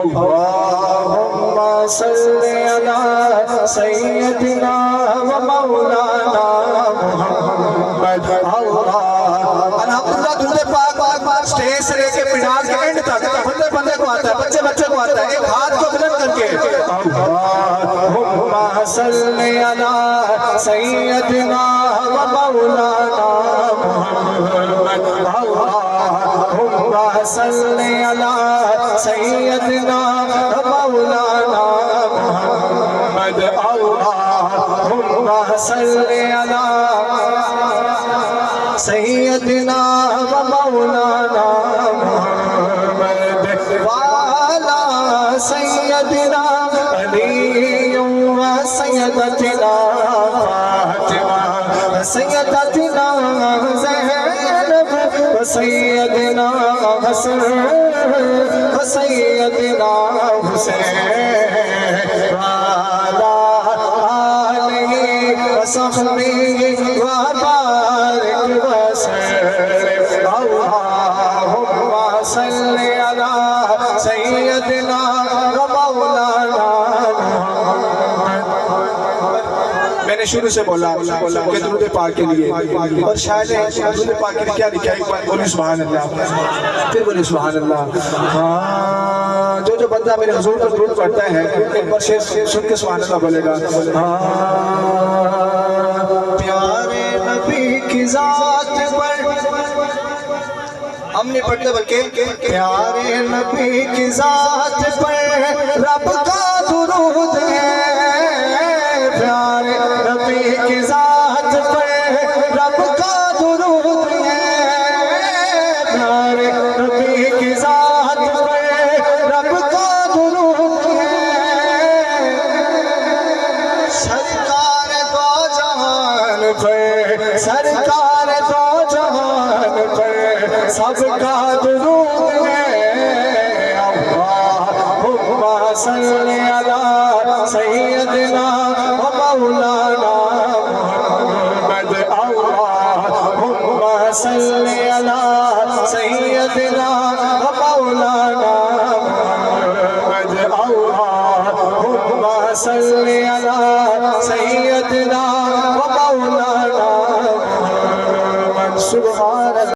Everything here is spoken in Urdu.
اللهم صل على سيدنا ومولانا محمد الحمدللہ درود پاک سٹیج سے لے کے پنڈال کے اینڈ تک بندے بندے کو آتا ہے بچے کو آتا ہے ایک ہاتھ کو بلند کر کے اللهم صل على سيدنا ومولانا محمد اللهم صل على سيدنا مولانا محمد اللهم صل على سيدنا ومولانا محمد وعلى سيدنا علي وسيدتنا فاطمة سيدتنا زينب وسيدنا حسن وسيدنا حسين وعلى آله وصحبه وبارك وسلم اللهم صل على سيدنا ومولانا میں نے شروع سے بولا کہ درود پاک کے لیے اور شاید درود پاک کے لیے کیا لکھا ہے ایک بار بولی سبحان اللہ پھر بولی سبحان اللہ جو بندہ میرے حضور پر درود پڑھتا ہے ایک بار شعر سن کے سبحان اللہ بولے گا پیارے نبی کی ذات پر ہم نہیں پڑھتے بلکہ پیارے نبی کی ذات پر رب کا درود ہے پیارے نبی کی ذات پر رب کا درود ہے پیارے نبی کی ذات پر رب کا درود ہے سرکار دو جہان پر سرکار دو جہان پر سب کا درود ہے اللہم صل علی سیدنا ومولانا محمد اللہم صل علی سیدنا ومولانا محمد اللہم صل